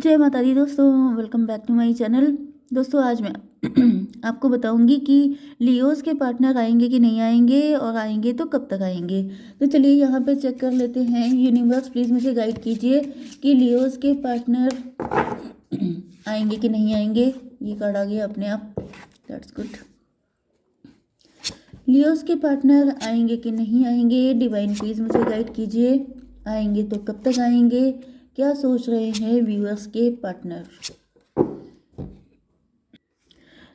जय माता दी दोस्तों, welcome back to my channel. दोस्तों आज मैं आपको बताऊंगी कि लियोस के पार्टनर आएंगे कि नहीं आएंगे और आएंगे तो कब तक आएंगे। तो चलिए यहाँ पे चेक कर लेते हैं। यूनिवर्स प्लीज़ मुझे गाइड कीजिए कि लियोस के पार्टनर आएंगे कि नहीं आएंगे। ये कार्ड आ गया अपने आप, दैट्स गुड। लियोस के पार्टनर आएंगे कि नहीं आएंगे, डिवाइन प्लीज़ मुझे गाइड कीजिए। आएंगे तो कब तक आएंगे, क्या सोच रहे हैं व्यूअर्स के पार्टनर।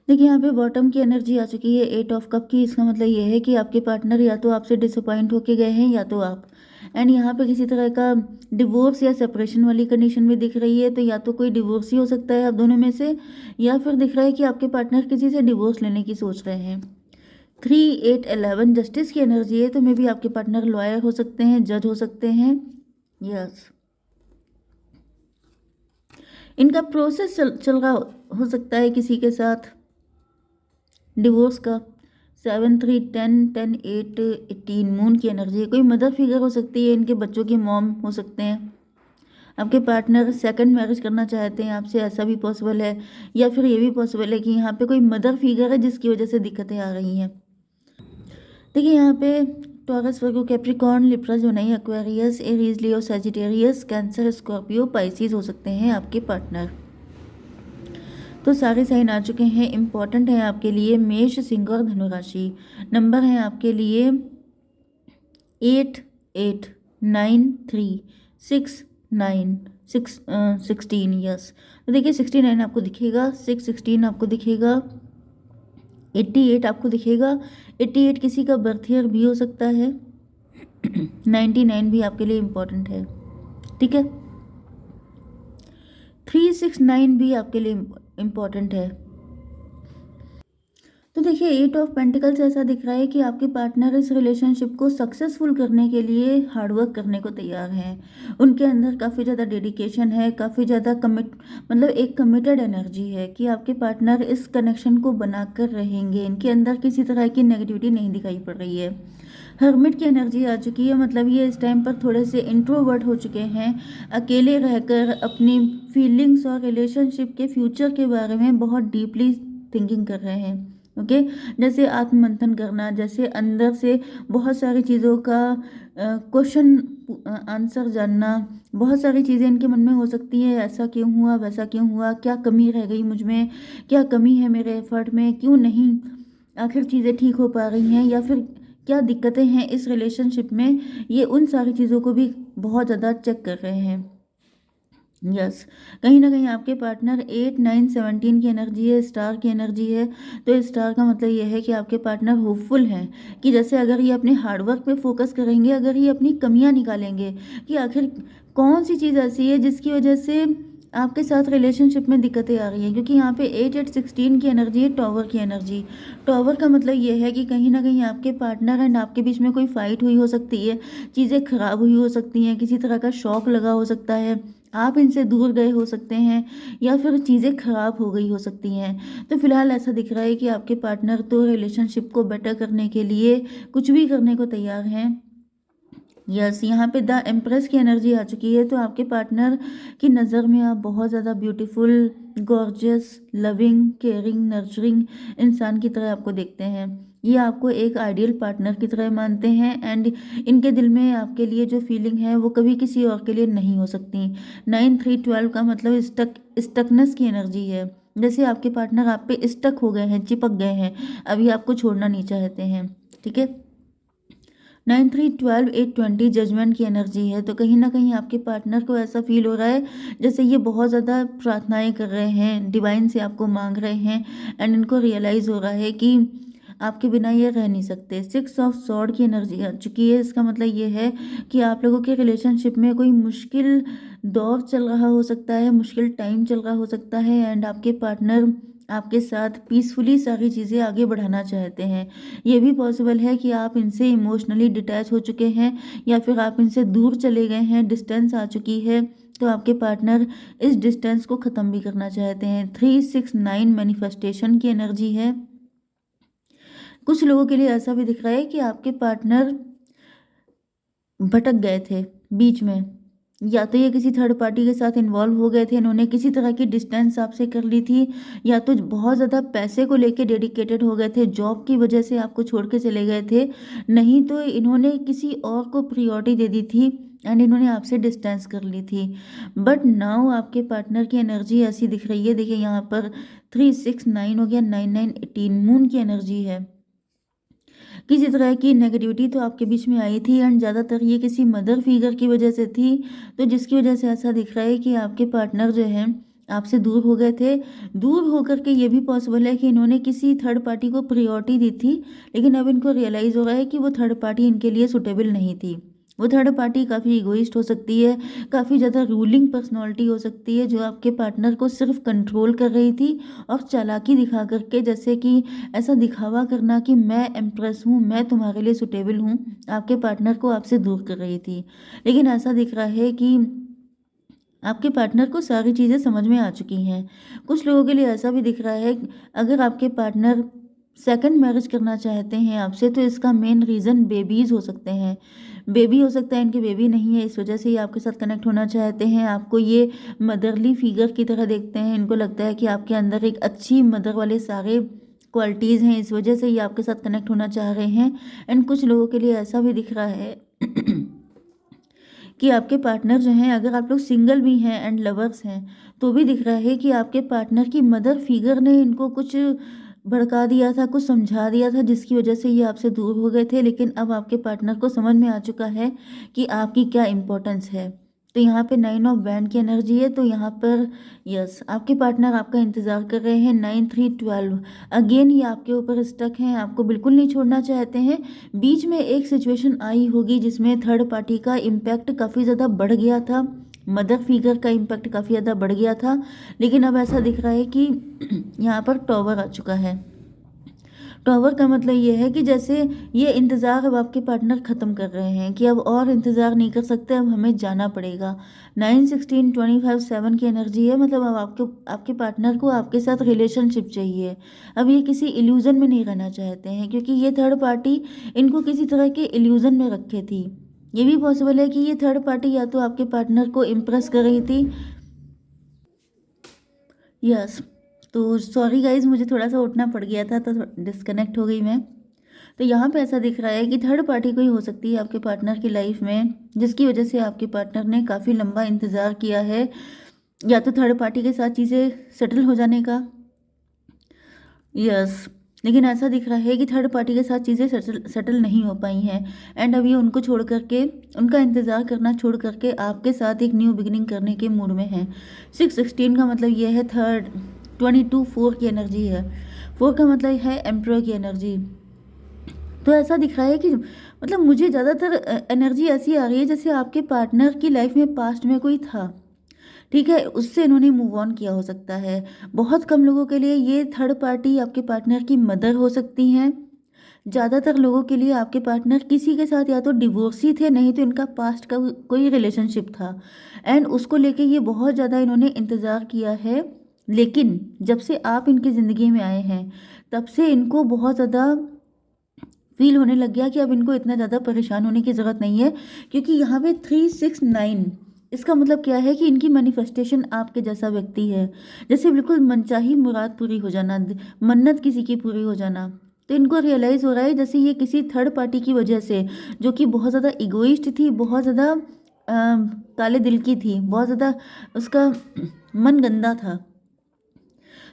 देखिए यहाँ पे बॉटम की एनर्जी आ चुकी है 8 ऑफ कप की। इसका मतलब ये है कि आपके पार्टनर या तो आपसे डिसअपॉइंट होके गए हैं या तो आप, एंड यहाँ पे किसी तरह का डिवोर्स या सेपरेशन वाली कंडीशन में दिख रही है। तो या तो कोई डिवोर्स ही हो सकता है आप दोनों में से, या फिर दिख रहा है कि आपके पार्टनर किसी से डिवोर्स लेने की सोच रहे हैं। 3 8 11 जस्टिस की एनर्जी है, तो मे भी आपके पार्टनर लॉयर हो सकते हैं, जज हो सकते हैं। यस, इनका प्रोसेस चल रहा हो सकता है किसी के साथ डिवोर्स का। 7 3 10 10 8 18 मून की एनर्जी है। कोई मदर फिगर हो सकती है, इनके बच्चों की मॉम हो सकते हैं। आपके पार्टनर सेकंड मैरिज करना चाहते हैं आपसे, ऐसा भी पॉसिबल है। या फिर ये भी पॉसिबल है कि यहाँ पे कोई मदर फिगर है जिसकी वजह से दिक्कतें आ रही हैं। देखिए यहाँ पे Taurus, Virgo, Capricorn, Libra, Gemini, Aquarius, Aries, Leo, Sagittarius, Cancer, Scorpio, Pisces हो सकते हैं आपके पार्टनर। तो सारे साइन आ चुके हैं। इम्पॉर्टेंट है आपके लिए मेष, सिंह और धनु राशि। नंबर है आपके लिए 8 8 9 3 6 9 16। यस, तो देखिए 69 आपको दिखेगा, 6 16 आपको दिखेगा, 88 आपको दिखेगा। 88 किसी का बर्थ ईयर भी हो सकता है। 99 भी आपके लिए इम्पोर्टेंट है, ठीक है। 369 भी आपके लिए इम्पोर्टेंट है। तो देखिए 8 ऑफ पेंटिकल्स ऐसा दिख रहा है कि आपके पार्टनर इस रिलेशनशिप को सक्सेसफुल करने के लिए हार्डवर्क करने को तैयार हैं। उनके अंदर काफ़ी ज़्यादा डेडिकेशन है, काफ़ी ज़्यादा मतलब एक कमिटेड एनर्जी है कि आपके पार्टनर इस कनेक्शन को बनाकर रहेंगे। इनके अंदर किसी तरह की नेगेटिविटी नहीं दिखाई पड़ रही है। हर्मिट की एनर्जी आ चुकी है, मतलब ये इस टाइम पर थोड़े से इंट्रोवर्ट हो चुके हैं। अकेले रहकर अपनी फीलिंग्स और रिलेशनशिप के फ्यूचर के बारे में बहुत डीपली थिंकिंग कर रहे हैं। ओके, जैसे आत्ममंथन करना, जैसे अंदर से बहुत सारी चीज़ों का क्वेश्चन आंसर जानना। बहुत सारी चीज़ें इनके मन में हो सकती है, ऐसा क्यों हुआ, वैसा क्यों हुआ, क्या कमी रह गई मुझ में, क्या कमी है मेरे एफर्ट में, क्यों नहीं आखिर चीज़ें ठीक हो पा रही हैं, या फिर क्या दिक्कतें हैं इस रिलेशनशिप में। ये उन सारी चीज़ों को भी बहुत ज़्यादा चेक कर रहे हैं। यस, कहीं ना कहीं आपके पार्टनर 8 9 17 की एनर्जी है, स्टार की एनर्जी है। तो स्टार का मतलब ये है कि आपके पार्टनर होपफुल हैं कि जैसे अगर ये अपने हार्डवर्क पे फोकस करेंगे, अगर ये अपनी कमियां निकालेंगे कि आखिर कौन सी चीज़ ऐसी है जिसकी वजह से आपके साथ रिलेशनशिप में दिक्कतें आ रही हैं। क्योंकि यहाँ पे 8 8 16 की एनर्जी है, टॉवर की एनर्जी। टॉवर का मतलब ये है कि कहीं ना कहीं आपके पार्टनर एंड आपके बीच में कोई फाइट हुई हो सकती है, चीज़ें खराब हुई हो सकती हैं, किसी तरह का शॉक लगा हो सकता है, आप इनसे दूर गए हो सकते हैं, या फिर चीज़ें खराब हो गई हो सकती हैं। तो फिलहाल ऐसा दिख रहा है कि आपके पार्टनर तो रिलेशनशिप को बेटर करने के लिए कुछ भी करने को तैयार हैं। यस, यहाँ पे द एम्प्रेस की एनर्जी आ चुकी है। तो आपके पार्टनर की नज़र में आप बहुत ज़्यादा beautiful, gorgeous, loving, caring, nurturing इंसान की तरह आपको देखते हैं। ये आपको एक आइडियल पार्टनर की तरह मानते हैं, एंड इनके दिल में आपके लिए जो फीलिंग है वो कभी किसी और के लिए नहीं हो सकती। 9 3 12 का मतलब स्टकनेस की एनर्जी है। जैसे आपके पार्टनर आप पे स्टक हो गए हैं, चिपक गए हैं, अभी आपको छोड़ना नहीं चाहते हैं, ठीक है। 9 3 12 8 20 जजमेंट की एनर्जी है। तो कहीं ना कहीं आपके पार्टनर को ऐसा फील हो रहा है जैसे ये बहुत ज़्यादा प्रार्थनाएं कर रहे हैं, डिवाइन से आपको मांग रहे हैं, एंड इनको रियलाइज़ हो रहा है कि आपके बिना ये रह नहीं सकते। 6 ऑफ सॉर्ड की एनर्जी आ चुकी है। इसका मतलब ये है कि आप लोगों के रिलेशनशिप में कोई मुश्किल दौर चल रहा हो सकता है, मुश्किल टाइम चल रहा हो सकता है, एंड आपके पार्टनर आपके साथ पीसफुली सारी चीज़ें आगे बढ़ाना चाहते हैं। ये भी पॉसिबल है कि आप इनसे इमोशनली डिटैच हो चुके हैं, या फिर आप इनसे दूर चले गए हैं, डिस्टेंस आ चुकी है। तो आपके पार्टनर इस डिस्टेंस को ख़त्म भी करना चाहते हैं। 3 6 9 मैनिफेस्टेशन की एनर्जी है। कुछ लोगों के लिए ऐसा भी दिख रहा है कि आपके पार्टनर भटक गए थे बीच में, या तो ये किसी थर्ड पार्टी के साथ इन्वॉल्व हो गए थे, इन्होंने किसी तरह की डिस्टेंस आपसे कर ली थी, या तो बहुत ज़्यादा पैसे को लेके डेडिकेटेड हो गए थे, जॉब की वजह से आपको छोड़ के चले गए थे, नहीं तो इन्होंने किसी और को प्रायोरिटी दे दी थी एंड इन्होंने आपसे डिस्टेंस कर ली थी। बट नाउ आपके पार्टनर की एनर्जी ऐसी दिख रही है, देखिए यहाँ पर 3 6 9 हो गया, 9 9 18 मून की एनर्जी है। किसी तरह की नेगेटिविटी तो आपके बीच में आई थी एंड ज़्यादातर ये किसी मदर फिगर की वजह से थी, तो जिसकी वजह से ऐसा दिख रहा है कि आपके पार्टनर जो हैं आपसे दूर हो गए थे। दूर होकर के ये भी पॉसिबल है कि इन्होंने किसी थर्ड पार्टी को प्रायोरिटी दी थी, लेकिन अब इनको रियलाइज़ हो रहा है कि वो थर्ड पार्टी इनके लिए सूटेबल नहीं थी। वो थर्ड पार्टी काफ़ी इगोइस्ट हो सकती है, काफ़ी ज़्यादा रूलिंग पर्सनैलिटी हो सकती है, जो आपके पार्टनर को सिर्फ कंट्रोल कर रही थी और चालाकी दिखा करके, जैसे कि ऐसा दिखावा करना कि मैं इम्प्रेस हूँ, मैं तुम्हारे लिए सूटेबल हूँ, आपके पार्टनर को आपसे दूर कर रही थी। लेकिन ऐसा दिख रहा है कि आपके पार्टनर को सारी चीज़ें समझ में आ चुकी हैं। कुछ लोगों के लिए ऐसा भी दिख रहा है, अगर आपके पार्टनर सेकंड मैरिज करना चाहते हैं आपसे, तो इसका मेन रीज़न बेबीज़ हो सकते हैं। बेबी हो सकता है, इनके बेबी नहीं है, इस वजह से ये आपके साथ कनेक्ट होना चाहते हैं। आपको ये मदरली फिगर की तरह देखते हैं, इनको लगता है कि आपके अंदर एक अच्छी मदर वाले सारे क्वालिटीज़ हैं, इस वजह से ये आपके साथ कनेक्ट होना चाह रहे हैं। एंड कुछ लोगों के लिए ऐसा भी दिख रहा है कि आपके पार्टनर जो हैं, अगर आप लोग सिंगल भी हैं एंड लवर्स हैं, तो भी दिख रहा है कि आपके पार्टनर की मदर फिगर ने इनको कुछ भड़का दिया था, कुछ समझा दिया था, जिसकी वजह से ये आपसे दूर हो गए थे। लेकिन अब आपके पार्टनर को समझ में आ चुका है कि आपकी क्या इम्पोर्टेंस है। तो यहाँ पे 9 ऑफ वैंड की एनर्जी है, तो यहाँ पर यस, आपके पार्टनर आपका इंतज़ार कर रहे हैं। 9 3 12 अगेन ये आपके ऊपर स्टक हैं, आपको बिल्कुल नहीं छोड़ना चाहते हैं। बीच में एक सिचुएशन आई होगी जिसमें थर्ड पार्टी का इम्पैक्ट काफ़ी ज़्यादा बढ़ गया था, मदर फिगर का इम्पैक्ट काफ़ी ज़्यादा बढ़ गया था। लेकिन अब ऐसा दिख रहा है कि यहाँ पर टॉवर आ चुका है। टॉवर का मतलब ये है कि जैसे ये इंतज़ार अब आपके पार्टनर ख़त्म कर रहे हैं कि अब और इंतज़ार नहीं कर सकते, अब हमें जाना पड़ेगा। 9 16 25 7 की एनर्जी है, मतलब अब आपके पार्टनर को आपके साथ रिलेशनशिप चाहिए। अब ये किसी इल्यूज़न में नहीं रहना चाहते हैं, क्योंकि ये थर्ड पार्टी इनको किसी तरह के इल्यूज़न में रखे थी। ये भी पॉसिबल है कि ये थर्ड पार्टी या तो आपके पार्टनर को इम्प्रेस कर रही थी। यस, तो सॉरी गाइज़, मुझे थोड़ा-सा उठना पड़ गया था, तो डिस्कनेक्ट हो गई मैं। तो यहाँ पे ऐसा दिख रहा है कि थर्ड पार्टी कोई हो सकती है आपके पार्टनर की लाइफ में, जिसकी वजह से आपके पार्टनर ने काफ़ी लंबा इंतज़ार किया है, या तो थर्ड पार्टी के साथ चीज़ें सेटल हो जाने का। यस, लेकिन ऐसा दिख रहा है कि थर्ड पार्टी के साथ चीज़ें सेटल नहीं हो पाई हैं एंड अब ये उनको छोड़ करके, उनका इंतज़ार करना छोड़ करके आपके साथ एक न्यू बिगिनिंग करने के मूड में हैं। 6 16 का मतलब ये है थर्ड, 22 4 की एनर्जी है। 4 का मतलब है एम्परर की एनर्जी। तो ऐसा दिख रहा है कि मतलब मुझे ज़्यादातर एनर्जी ऐसी आ रही है जैसे आपके पार्टनर की लाइफ में पास्ट में कोई था, ठीक है, उससे इन्होंने मूव ऑन किया हो सकता है। बहुत कम लोगों के लिए ये थर्ड पार्टी आपके पार्टनर की मदर हो सकती हैं। ज़्यादातर लोगों के लिए आपके पार्टनर किसी के साथ या तो डिवोर्सी थे, नहीं तो इनका पास्ट का कोई रिलेशनशिप था एंड उसको लेके ये बहुत ज़्यादा इन्होंने इंतज़ार किया है। लेकिन जब से आप इनकी ज़िंदगी में आए हैं, तब से इनको बहुत ज़्यादा फ़ील होने लग गया कि अब इनको इतना ज़्यादा परेशान होने की ज़रूरत नहीं है, क्योंकि यहाँ पे 3 6 9 इसका मतलब क्या है कि इनकी मैनिफेस्टेशन आपके जैसा व्यक्ति है, जैसे बिल्कुल मनचाही मुराद पूरी हो जाना, मन्नत किसी की पूरी हो जाना। तो इनको रियलाइज़ हो रहा है जैसे ये किसी थर्ड पार्टी की वजह से, जो कि बहुत ज़्यादा इगोइस्ट थी, बहुत ज़्यादा काले दिल की थी, बहुत ज़्यादा उसका मन गंदा था।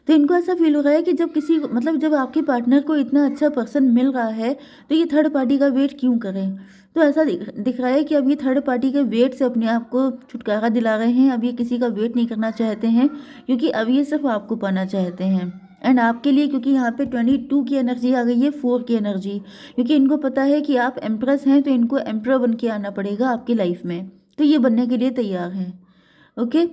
तो इनको ऐसा फ़ील हो रहा है कि जब किसी मतलब जब आपके पार्टनर को इतना अच्छा पर्सन मिल रहा है, तो ये थर्ड पार्टी का वेट क्यों करें? तो ऐसा दिख रहा है कि अब ये थर्ड पार्टी के वेट से अपने आप को छुटकारा दिला रहे हैं। अब ये किसी का वेट नहीं करना चाहते हैं, क्योंकि अब ये सिर्फ आपको पाना चाहते हैं एंड आपके लिए, क्योंकि यहाँ पे 22 की एनर्जी आ गई है, 4 की एनर्जी, क्योंकि इनको पता है कि आप एम्प्रेस हैं, तो इनको एम्परर बन के आना पड़ेगा आपकी लाइफ में। तो ये बनने के लिए तैयार हैं। ओके,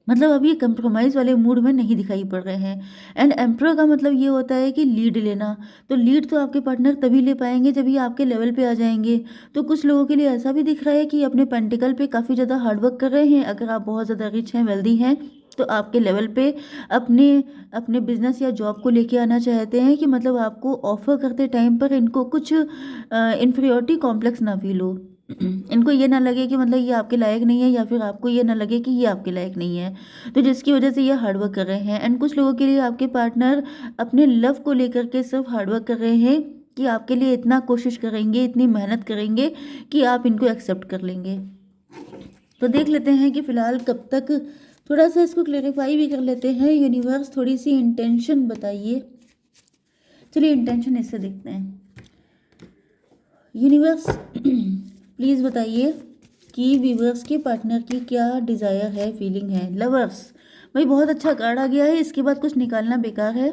मतलब अब ये कंप्रोमाइज़ वाले मूड में नहीं दिखाई पड़ रहे हैं। एंड एम्परर का मतलब ये होता है कि लीड लेना, तो लीड तो आपके पार्टनर तभी ले पाएंगे जब ये आपके लेवल पे आ जाएंगे। तो कुछ लोगों के लिए ऐसा भी दिख रहा है कि अपने पेंटिकल पे काफ़ी ज़्यादा हार्डवर्क कर रहे हैं। अगर आप बहुत ज़्यादा रिच हैं, वेल्दी हैं, तो आपके लेवल पे अपने अपने बिजनेस या जॉब को लेके आना चाहते हैं, कि मतलब आपको ऑफर करते टाइम पर इनको कुछ इन्फीरियोरिटी कॉम्प्लेक्स ना फील हो। इनको ये ना लगे कि मतलब ये आपके लायक नहीं है, या फिर आपको ये ना लगे कि ये आपके लायक नहीं है, तो जिसकी वजह से ये हार्डवर्क कर रहे हैं। एंड कुछ लोगों के लिए आपके पार्टनर अपने लव को लेकर के सिर्फ हार्डवर्क कर रहे हैं कि आपके लिए इतना कोशिश करेंगे, इतनी मेहनत करेंगे कि आप इनको एक्सेप्ट कर लेंगे। तो देख लेते हैं कि फ़िलहाल कब तक, थोड़ा सा इसको क्लेरिफाई भी कर लेते हैं। यूनिवर्स थोड़ी सी इंटेंशन बताइए। चलिए इंटेंशन इससे देखते हैं। यूनिवर्स प्लीज़ बताइए कि व्यूवर्स के पार्टनर की क्या डिज़ायर है, फीलिंग है। लवर्स, भाई बहुत अच्छा कार्ड आ गया है, इसके बाद कुछ निकालना बेकार है।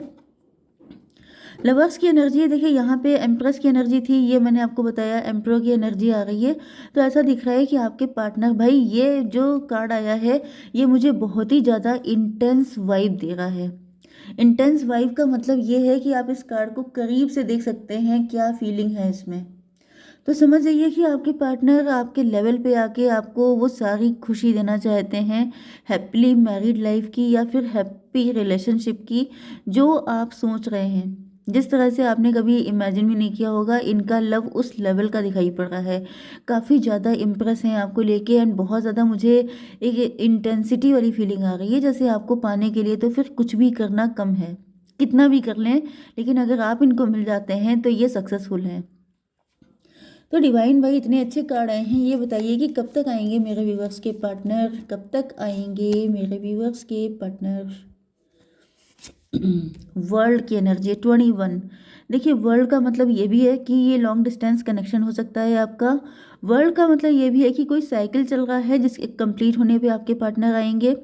लवर्स की एनर्जी देखिए, यहाँ पे एम्प्रेस की एनर्जी थी, ये मैंने आपको बताया, एम्प्रो की एनर्जी आ रही है। तो ऐसा दिख रहा है कि आपके पार्टनर, भाई ये जो कार्ड आया है ये मुझे बहुत ही ज़्यादा इंटेंस वाइब दे रहा है। इंटेंस वाइब का मतलब ये है कि आप इस कार्ड को करीब से देख सकते हैं, क्या फीलिंग है इसमें। तो समझ जाइए कि आपके पार्टनर आपके लेवल पे आके आपको वो सारी खुशी देना चाहते हैं, हैप्पीली मैरिड लाइफ की या फिर हैप्पी रिलेशनशिप की, जो आप सोच रहे हैं। जिस तरह से आपने कभी इमेजिन भी नहीं किया होगा, इनका लव उस लेवल का दिखाई पड़ रहा है। काफ़ी ज़्यादा इम्प्रेस हैं आपको लेके, एंड बहुत ज़्यादा मुझे एक इंटेंसिटी वाली फीलिंग आ रही है, जैसे आपको पाने के लिए तो फिर कुछ भी करना कम है, कितना भी कर लें, लेकिन अगर आप इनको मिल जाते हैं तो ये सक्सेसफुल हैं। तो डिवाइन भाई इतने अच्छे कार्ड आए हैं, ये बताइए कि कब तक आएंगे मेरे व्यूवर्स के पार्टनर, कब तक आएंगे मेरे व्यूवर्स के पार्टनर। वर्ल्ड की एनर्जी 21। देखिए वर्ल्ड का मतलब ये भी है कि ये लॉन्ग डिस्टेंस कनेक्शन हो सकता है आपका। वर्ल्ड का मतलब ये भी है कि कोई साइकिल चल रहा है जिसके कंप्लीट होने पे आपके पार्टनर आएंगे।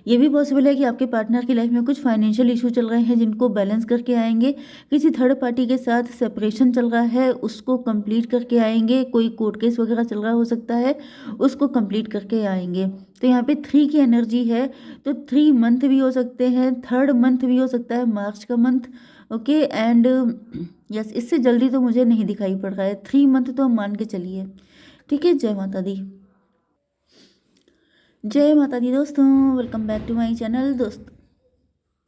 ये भी पॉसिबल है कि आपके पार्टनर की लाइफ में कुछ फाइनेंशियल इशू चल रहे हैं जिनको बैलेंस करके आएंगे। किसी थर्ड पार्टी के साथ सेपरेशन चल रहा है, उसको कंप्लीट करके आएंगे। कोई कोर्ट केस वगैरह चल रहा हो सकता है, उसको कंप्लीट करके आएंगे। तो यहाँ पे 3 की एनर्जी है, तो 3 मंथ भी हो सकते हैं, थर्ड मंथ भी हो सकता है, मार्च का मंथ। ओके एंड यस, इससे जल्दी तो मुझे नहीं दिखाई पड़ रहा है, 3 मंथ तो हम मान के चलिए। ठीक है, जय माता दी। जय माता दी दोस्तों, welcome back to my channel. दोस्त